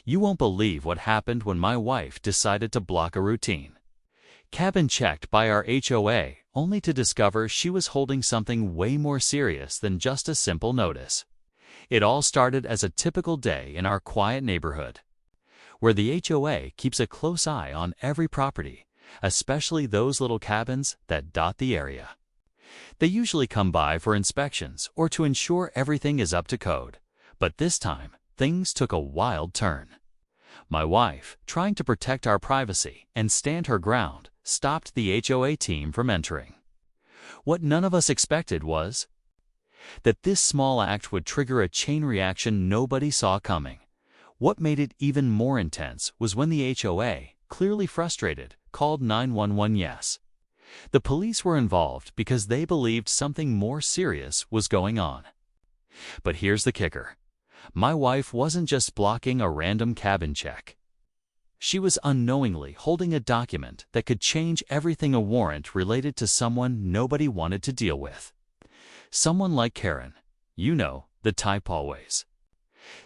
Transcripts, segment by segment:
You won't believe what happened when my wife decided to block a routine. Cabin checked by our HOA, only to discover she was holding something way more serious than just a simple notice. It all started as a typical day in our quiet neighborhood, where the HOA keeps a close eye on every property, especially those little cabins that dot the area. They usually come by for inspections or to ensure everything is up to code, but this time, things took a wild turn. My wife, trying to protect our privacy and stand her ground, stopped the HOA team from entering. What none of us expected was that this small act would trigger a chain reaction nobody saw coming. What made it even more intense was when the HOA, clearly frustrated, called 911. Yes, the police were involved because they believed something more serious was going on. But here's the kicker. My wife wasn't just blocking a random cabin check. She was unknowingly holding a document that could change everything, a warrant related to someone nobody wanted to deal with. Someone like Karen, you know, the type always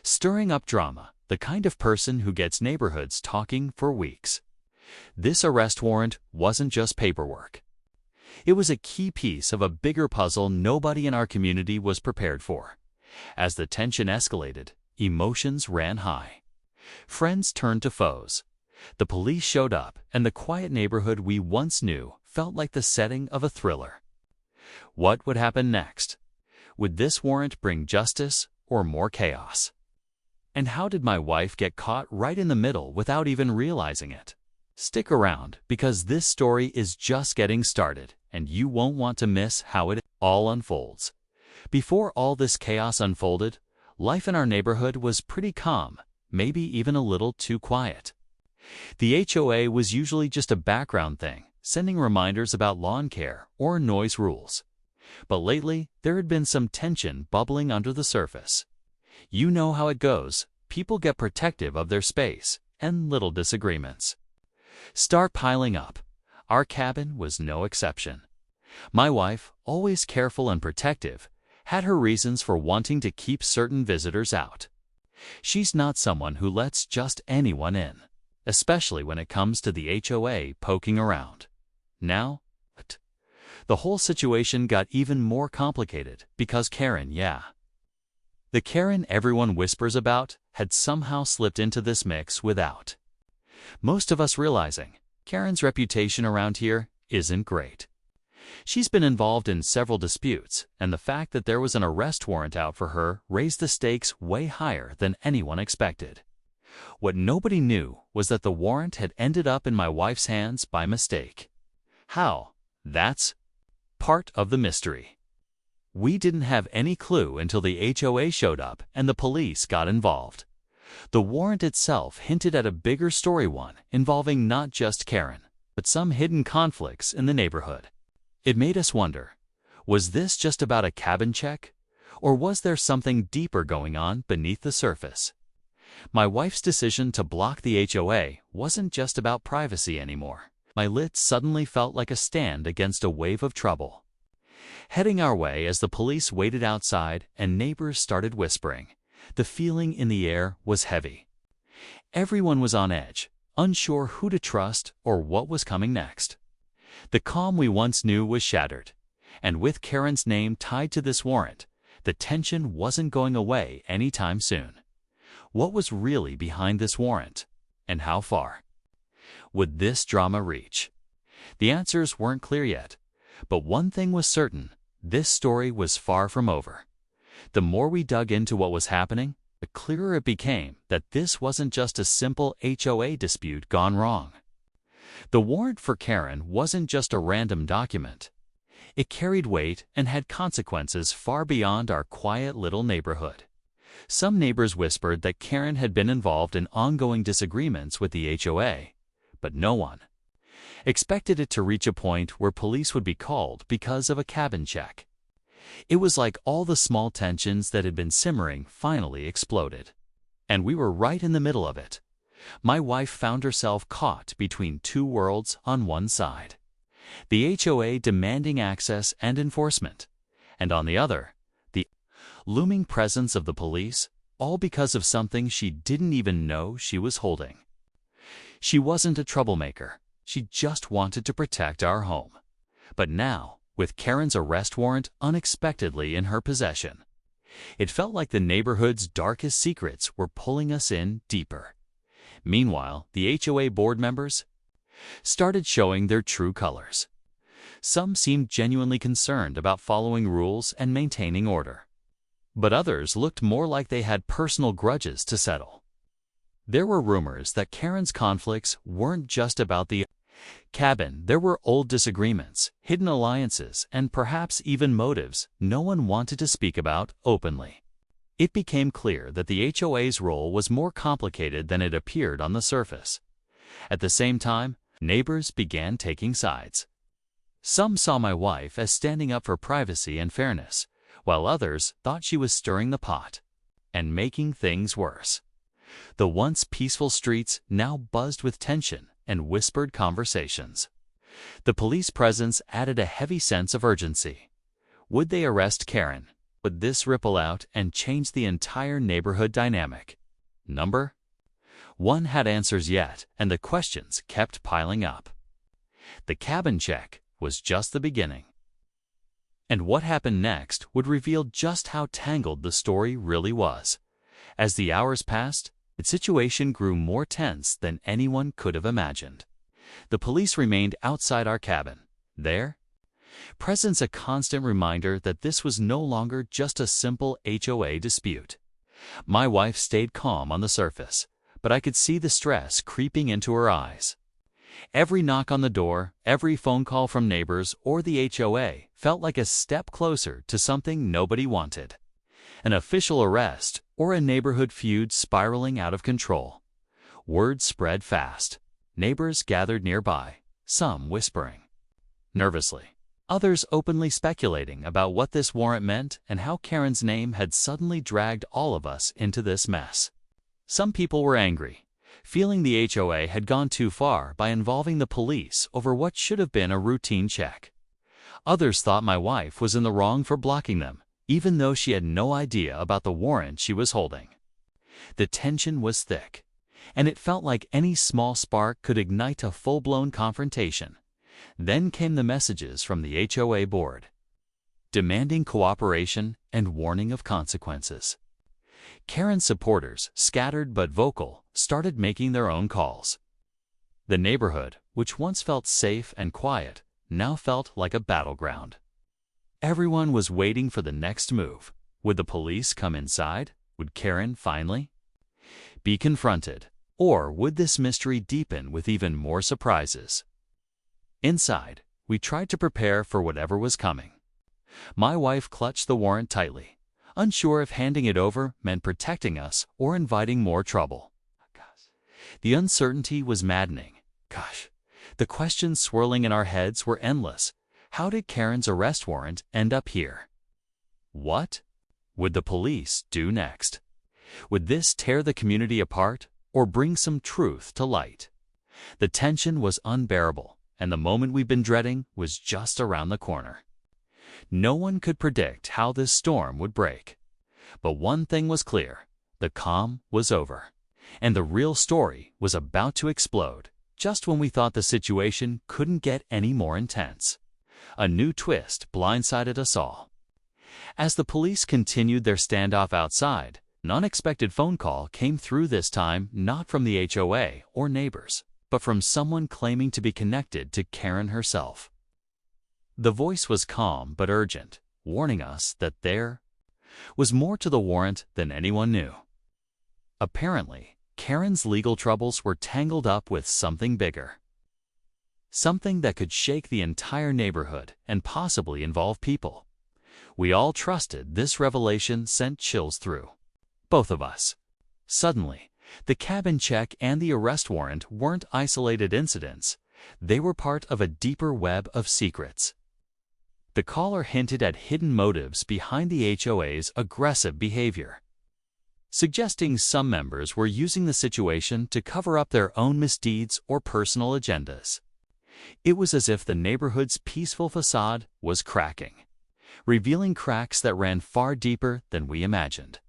stirring up drama, the kind of person who gets neighborhoods talking for weeks. This arrest warrant wasn't just paperwork. It was a key piece of a bigger puzzle nobody in our community was prepared for. As the tension escalated, emotions ran high. Friends turned to foes. The police showed up, and the quiet neighborhood we once knew felt like the setting of a thriller. What would happen next? Would this warrant bring justice or more chaos? And how did my wife get caught right in the middle without even realizing it? Stick around, because this story is just getting started, and you won't want to miss how it all unfolds. Before all this chaos unfolded, life in our neighborhood was pretty calm, maybe even a little too quiet. The HOA was usually just a background thing, sending reminders about lawn care or noise rules. But lately, there had been some tension bubbling under the surface. You know how it goes. People get protective of their space, and little disagreements start piling up. Our cabin was no exception. My wife, always careful and protective, had her reasons for wanting to keep certain visitors out. She's not someone who lets just anyone in, especially when it comes to the HOA poking around. Now, the whole situation got even more complicated because Karen, the Karen everyone whispers about, had somehow slipped into this mix without most of us realizing. Karen's reputation around here isn't great. She's been involved in several disputes, and the fact that there was an arrest warrant out for her raised the stakes way higher than anyone expected. What nobody knew was that the warrant had ended up in my wife's hands by mistake. How? That's part of the mystery. We didn't have any clue until the HOA showed up and the police got involved. The warrant itself hinted at a bigger story, one involving not just Karen, but some hidden conflicts in the neighborhood. It made us wonder, was this just about a cabin check, or was there something deeper going on beneath the surface? My wife's decision to block the HOA wasn't just about privacy anymore. My lit suddenly felt like a stand against a wave of trouble heading our way as the police waited outside and neighbors started whispering. The feeling in the air was heavy. Everyone was on edge, unsure who to trust or what was coming next. The calm we once knew was shattered, and with Karen's name tied to this warrant, the tension wasn't going away anytime soon. What was really behind this warrant, and how far would this drama reach? The answers weren't clear yet, but one thing was certain: this story was far from over. The more we dug into what was happening, the clearer it became that this wasn't just a simple HOA dispute gone wrong. The warrant for Karen wasn't just a random document. It carried weight and had consequences far beyond our quiet little neighborhood. Some neighbors whispered that Karen had been involved in ongoing disagreements with the HOA, but no one expected it to reach a point where police would be called because of a cabin check. It was like all the small tensions that had been simmering finally exploded. And we were right in the middle of it. My wife found herself caught between two worlds on one side, the HOA demanding access and enforcement, and on the other, the looming presence of the police, all because of something she didn't even know she was holding. She wasn't a troublemaker. She just wanted to protect our home. But now, with Karen's arrest warrant unexpectedly in her possession, it felt like the neighborhood's darkest secrets were pulling us in deeper. Meanwhile, the HOA board members started showing their true colors. Some seemed genuinely concerned about following rules and maintaining order, but others looked more like they had personal grudges to settle. There were rumors that Karen's conflicts weren't just about the cabin. There were old disagreements, hidden alliances, and perhaps even motives no one wanted to speak about openly. It became clear that the HOA's role was more complicated than it appeared on the surface. At the same time, neighbors began taking sides. Some saw my wife as standing up for privacy and fairness, while others thought she was stirring the pot and making things worse. The once peaceful streets now buzzed with tension and whispered conversations. The police presence added a heavy sense of urgency. Would they arrest Karen? Would this ripple out and change the entire neighborhood dynamic? Number one had answers yet, and the questions kept piling up. The cabin check was just the beginning. And what happened next would reveal just how tangled the story really was. As the hours passed, the situation grew more tense than anyone could have imagined. The police remained outside our cabin, their presence a constant reminder that this was no longer just a simple HOA dispute. My wife stayed calm on the surface, but I could see the stress creeping into her eyes. Every knock on the door, every phone call from neighbors or the HOA felt like a step closer to something nobody wanted. An official arrest or a neighborhood feud spiraling out of control. Word spread fast. Neighbors gathered nearby, some whispering nervously, others openly speculating about what this warrant meant and how Karen's name had suddenly dragged all of us into this mess. Some people were angry, feeling the HOA had gone too far by involving the police over what should have been a routine check. Others thought my wife was in the wrong for blocking them, even though she had no idea about the warrant she was holding. The tension was thick, and it felt like any small spark could ignite a full-blown confrontation. Then came the messages from the HOA board, demanding cooperation and warning of consequences. Karen's supporters, scattered but vocal, started making their own calls. The neighborhood, which once felt safe and quiet, now felt like a battleground. Everyone was waiting for the next move. Would the police come inside? Would Karen finally be confronted? Or would this mystery deepen with even more surprises? Inside, we tried to prepare for whatever was coming. My wife clutched the warrant tightly, unsure if handing it over meant protecting us or inviting more trouble. The uncertainty was maddening. The questions swirling in our heads were endless. How did Karen's arrest warrant end up here? What would the police do next? Would this tear the community apart or bring some truth to light? The tension was unbearable, and the moment we've been dreading was just around the corner. No one could predict how this storm would break. But one thing was clear: the calm was over, and the real story was about to explode just when we thought the situation couldn't get any more intense. A new twist blindsided us all. As the police continued their standoff outside, an unexpected phone call came through, this time not from the HOA or neighbors, but from someone claiming to be connected to Karen herself. The voice was calm but urgent, warning us that there was more to the warrant than anyone knew. Apparently, Karen's legal troubles were tangled up with something bigger. Something that could shake the entire neighborhood and possibly involve people. We all trusted this revelation sent chills through both of us. Suddenly, the cabin check and the arrest warrant weren't isolated incidents. They were part of a deeper web of secrets. The caller hinted at hidden motives behind the HOA's aggressive behavior, suggesting some members were using the situation to cover up their own misdeeds or personal agendas. It was as if the neighborhood's peaceful facade was cracking, revealing cracks that ran far deeper than we imagined.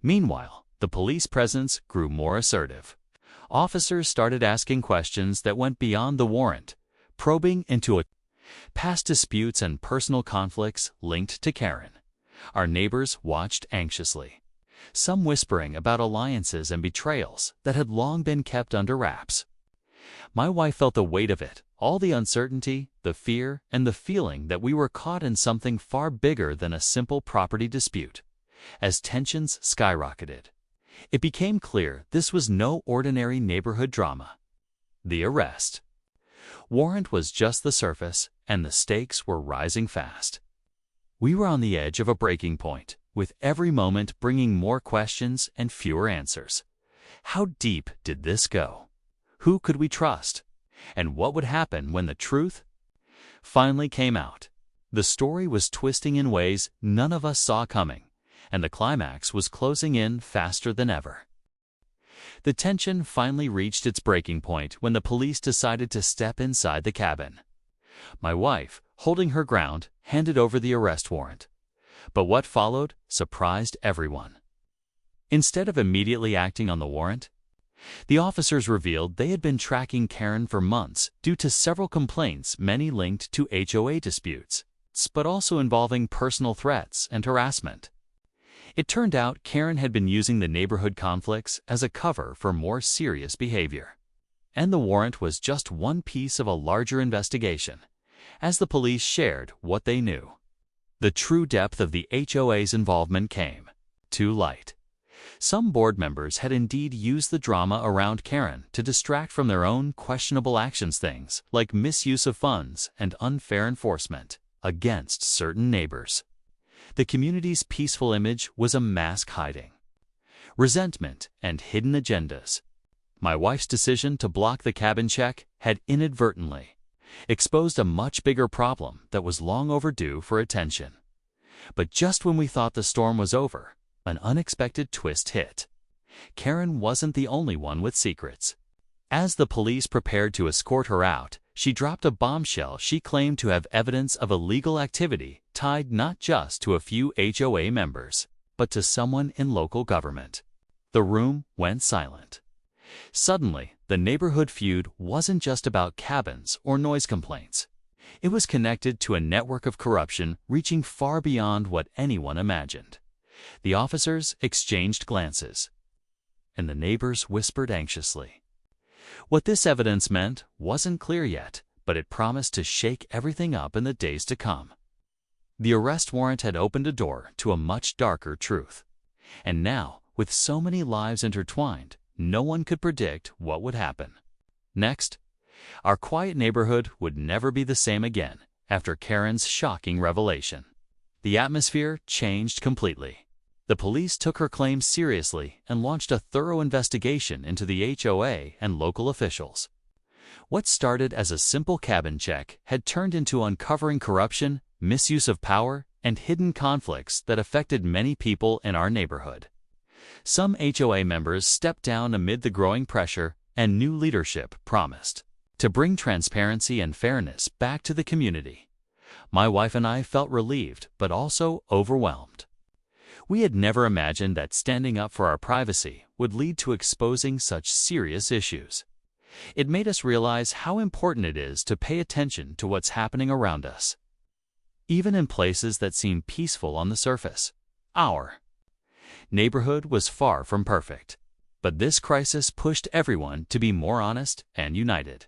Meanwhile, the police presence grew more assertive. Officers started asking questions that went beyond the warrant, probing into past disputes and personal conflicts linked to Karen. Our neighbors watched anxiously, some whispering about alliances and betrayals that had long been kept under wraps. My wife felt the weight of it, all the uncertainty, the fear, and the feeling that we were caught in something far bigger than a simple property dispute. As tensions skyrocketed, it became clear this was no ordinary neighborhood drama. The arrest. Warrant was just the surface, and the stakes were rising fast. We were on the edge of a breaking point, with every moment bringing more questions and fewer answers. How deep did this go? Who could we trust? And what would happen when the truth finally came out? The story was twisting in ways none of us saw coming, and the climax was closing in faster than ever. The tension finally reached its breaking point when the police decided to step inside the cabin. My wife, holding her ground, handed over the arrest warrant. But what followed surprised everyone. Instead of immediately acting on the warrant, the officers revealed they had been tracking Karen for months due to several complaints, many linked to HOA disputes, but also involving personal threats and harassment. It turned out Karen had been using the neighborhood conflicts as a cover for more serious behavior. And the warrant was just one piece of a larger investigation, as the police shared what they knew. The true depth of the HOA's involvement came to light. Some board members had indeed used the drama around Karen to distract from their own questionable actions, things like misuse of funds and unfair enforcement against certain neighbors. The community's peaceful image was a mask hiding resentment and hidden agendas. My wife's decision to block the cabin check had inadvertently exposed a much bigger problem that was long overdue for attention. But just when we thought the storm was over, an unexpected twist hit. Karen wasn't the only one with secrets. As the police prepared to escort her out, she dropped a bombshell she claimed to have evidence of illegal activity tied not just to a few HOA members, but to someone in local government. The room went silent. Suddenly, the neighborhood feud wasn't just about cabins or noise complaints. It was connected to a network of corruption reaching far beyond what anyone imagined. The officers exchanged glances, and the neighbors whispered anxiously. What this evidence meant wasn't clear yet, but it promised to shake everything up in the days to come. The arrest warrant had opened a door to a much darker truth. And now, with so many lives intertwined, no one could predict what would happen. Next, our quiet neighborhood would never be the same again after Karen's shocking revelation. The atmosphere changed completely. The police took her claims seriously and launched a thorough investigation into the HOA and local officials. What started as a simple cabin check had turned into uncovering corruption, misuse of power, and hidden conflicts that affected many people in our neighborhood. Some HOA members stepped down amid the growing pressure, and new leadership promised to bring transparency and fairness back to the community. My wife and I felt relieved, but also overwhelmed. We had never imagined that standing up for our privacy would lead to exposing such serious issues. It made us realize how important it is to pay attention to what's happening around us, even in places that seem peaceful on the surface. Our neighborhood was far from perfect, but this crisis pushed everyone to be more honest and united.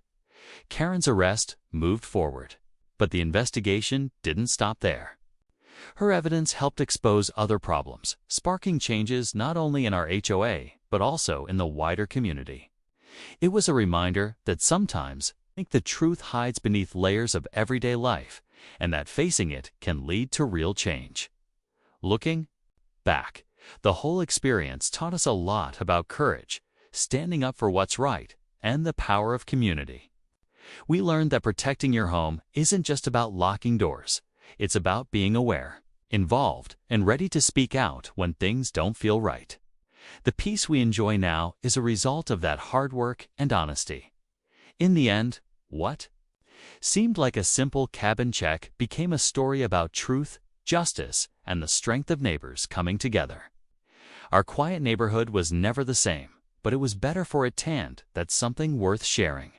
Karen's arrest moved forward, but the investigation didn't stop there. Her evidence helped expose other problems, sparking changes not only in our HOA, but also in the wider community. It was a reminder that sometimes the truth hides beneath layers of everyday life, and that facing it can lead to real change. Looking back, the whole experience taught us a lot about courage, standing up for what's right, and the power of community. We learned that protecting your home isn't just about locking doors. It's about being aware, involved, and ready to speak out when things don't feel right. The peace we enjoy now is a result of that hard work and honesty. In the end, what seemed like a simple cabin check became a story about truth, justice, and the strength of neighbors coming together. Our quiet neighborhood was never the same, but it was better for it tanned. That's something worth sharing.